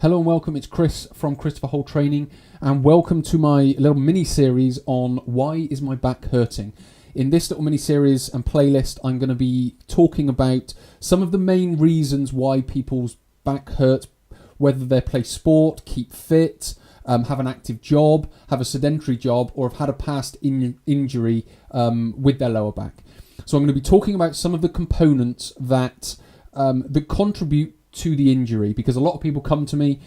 Hello and welcome, it's Chris from Christopher Hall Training, and welcome to my little mini-series on why is my back hurting. In this little mini-series and playlist, I'm going to be talking about some of the main reasons why people's back hurt, whether they play sport, keep fit, have an active job, have a sedentary job, or have had a past injury with their lower back. So I'm going to be talking about some of the components that contribute to the injury, because a lot of people come to me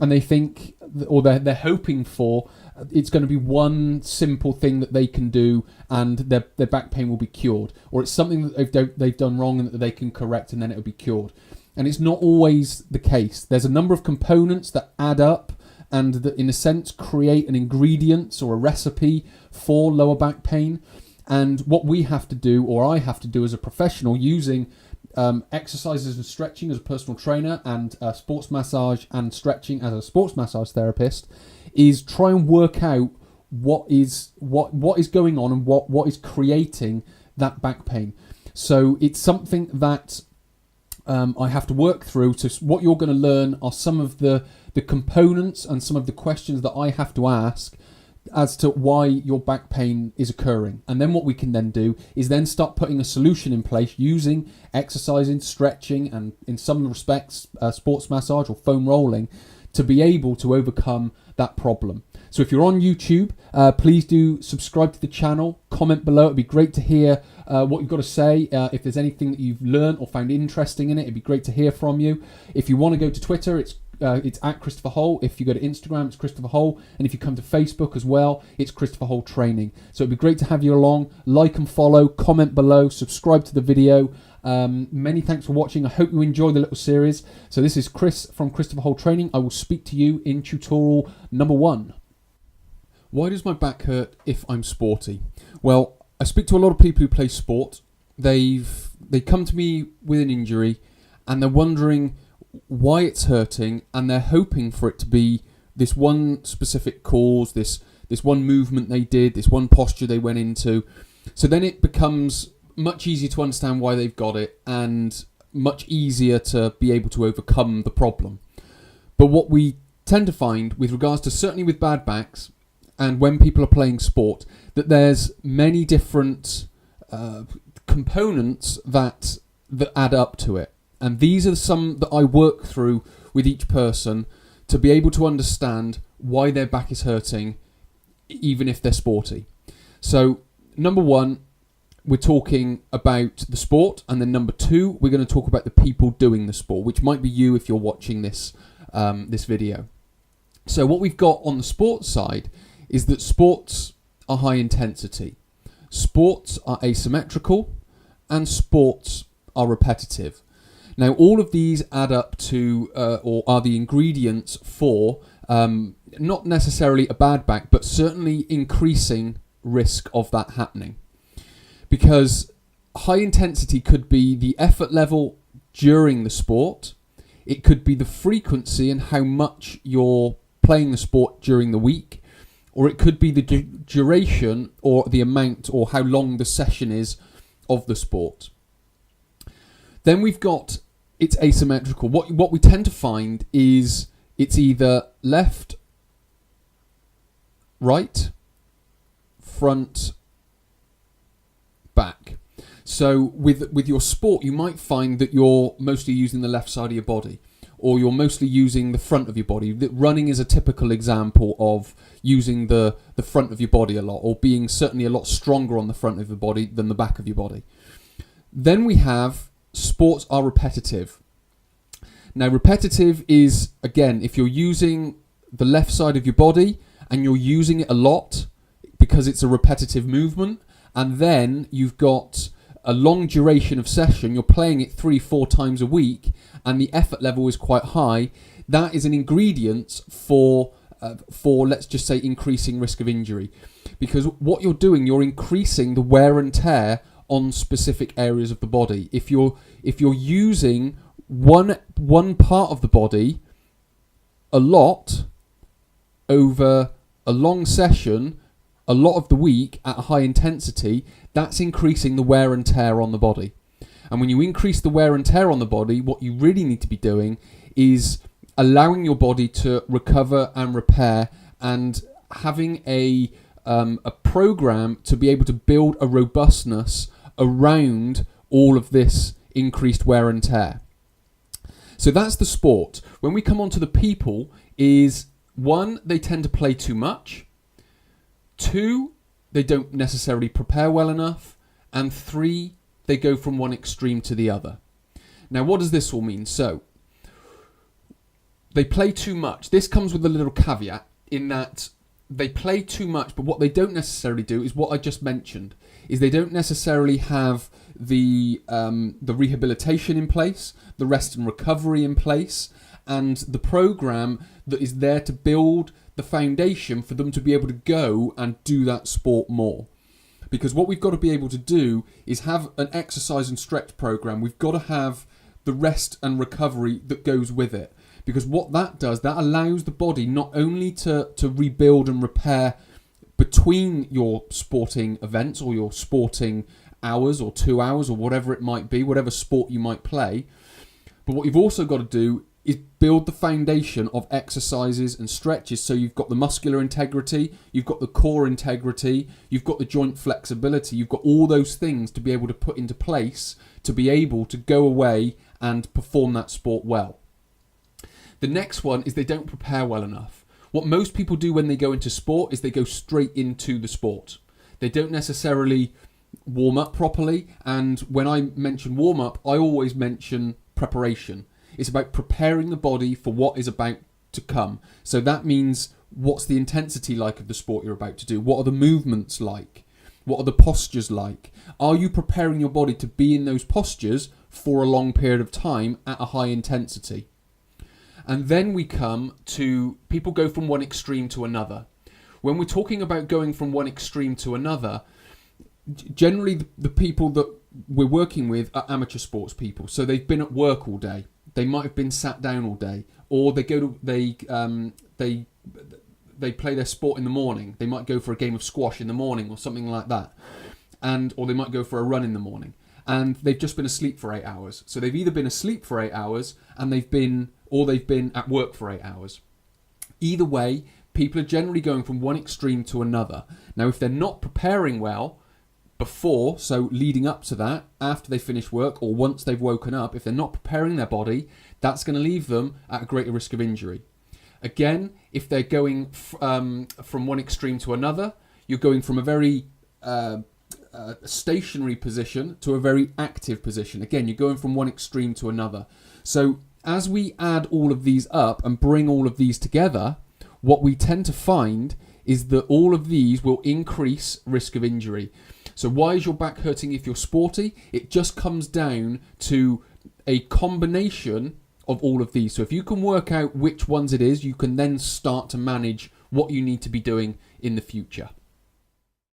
and they think, or they're hoping for, it's going to be one simple thing that they can do and their back pain will be cured, or it's something that they've done wrong and that they can correct and then it'll be cured. And it's not always the case. There's a number of components that add up and that in a sense create an ingredient or a recipe for lower back pain. And what we have to do, or I have to do as a professional, using exercises and stretching as a personal trainer, and sports massage and stretching as a sports massage therapist, is try and work out what is going on and what is creating that back pain. So it's something that I have to work through. So what you're going to learn are some of the components and some of the questions that I have to ask as to why your back pain is occurring. And then what we can then do is then start putting a solution in place using exercising, stretching, and in some respects sports massage or foam rolling to be able to overcome that problem. So if you're on YouTube, please do subscribe to the channel, comment below. It'd be great to hear what you've got to say. If there's anything that you've learned or found interesting in it, it'd be great to hear from you. If you want to go to Twitter, it's at Christopher Hall. If you go to Instagram, it's Christopher Hall. And if you come to Facebook as well, it's Christopher Hall Training. So it'd be great to have you along. Like and follow, comment below, subscribe to the video. Many thanks for watching. I hope you enjoy the little series. So this is Chris from Christopher Hall Training. I will speak to you in tutorial number 1. Why does my back hurt if I'm sporty? Well, I speak to a lot of people who play sport. They come to me with an injury and they're wondering why it's hurting, and they're hoping for it to be this one specific cause, this one movement they did, this one posture they went into. So then it becomes much easier to understand why they've got it and much easier to be able to overcome the problem. But what we tend to find with regards to, certainly with bad backs and when people are playing sport, that there's many different components that add up to it. And these are some that I work through with each person to be able to understand why their back is hurting, even if they're sporty. So, number 1, we're talking about the sport. And then number 2, we're going to talk about the people doing the sport, which might be you if you're watching this video. So what we've got on the sports side is that sports are high intensity. Sports are asymmetrical and sports are repetitive. Now, all of these add up to, or are the ingredients for, not necessarily a bad back, but certainly increasing risk of that happening. Because high intensity could be the effort level during the sport, it could be the frequency and how much you're playing the sport during the week, or it could be the duration or the amount or how long the session is of the sport. Then we've got it's asymmetrical. What we tend to find is it's either left, right, front, back. So with your sport, you might find that you're mostly using the left side of your body, or you're mostly using the front of your body. Running is a typical example of using the front of your body a lot, or being certainly a lot stronger on the front of your body than the back of your body. Then we have sports are repetitive. Now, repetitive is, again, if you're using the left side of your body and you're using it a lot because it's a repetitive movement, and then you've got a long duration of session, you're playing it 3-4 times a week, and the effort level is quite high, that is an ingredient for let's just say increasing risk of injury. Because what you're doing, you're increasing the wear and tear on specific areas of the body. If you're using one part of the body a lot over a long session, a lot of the week at a high intensity, that's increasing the wear and tear on the body. And when you increase the wear and tear on the body, what you really need to be doing is allowing your body to recover and repair, and having a program to be able to build a robustness around all of this increased wear and tear. So that's the sport. When we come on to the people, is 1, they tend to play too much. 2, they don't necessarily prepare well enough. And 3, they go from one extreme to the other. Now, what does this all mean? So, they play too much. This comes with a little caveat in that they play too much, but what they don't necessarily do is what I just mentioned, is they don't necessarily have the rehabilitation in place, the rest and recovery in place, and the program that is there to build the foundation for them to be able to go and do that sport more. Because what we've got to be able to do is have an exercise and stretch program. We've got to have the rest and recovery that goes with it. Because what that does, that allows the body not only to rebuild and repair between your sporting events or your sporting hours or 2 hours or whatever it might be, whatever sport you might play, but what you've also got to do is build the foundation of exercises and stretches. So you've got the muscular integrity, you've got the core integrity, you've got the joint flexibility, you've got all those things to be able to put into place to be able to go away and perform that sport well. The next one is they don't prepare well enough. What most people do when they go into sport is they go straight into the sport. They don't necessarily warm up properly, and when I mention warm up, I always mention preparation. It's about preparing the body for what is about to come. So that means, what's the intensity like of the sport you're about to do? What are the movements like? What are the postures like? Are you preparing your body to be in those postures for a long period of time at a high intensity? And then we come to, people go from one extreme to another. When we're talking about going from one extreme to another, generally the people that we're working with are amateur sports people. So they've been at work all day. They might have been sat down all day, or they play their sport in the morning. They might go for a game of squash in the morning or something like that, or they might go for a run in the morning. And they've just been asleep for 8 hours. So they've either been asleep for 8 hours and they've been at work for 8 hours. Either way, people are generally going from one extreme to another. Now, if they're not preparing well before, so leading up to that, after they finish work or once they've woken up, if they're not preparing their body, that's going to leave them at a greater risk of injury. Again, if they're going from one extreme to another, you're going from a very stationary position to a very active position. Again, you're going from one extreme to another. So as we add all of these up and bring all of these together, what we tend to find is that all of these will increase risk of injury. So why is your back hurting if you're sporty? It just comes down to a combination of all of these. So if you can work out which ones it is, you can then start to manage what you need to be doing in the future.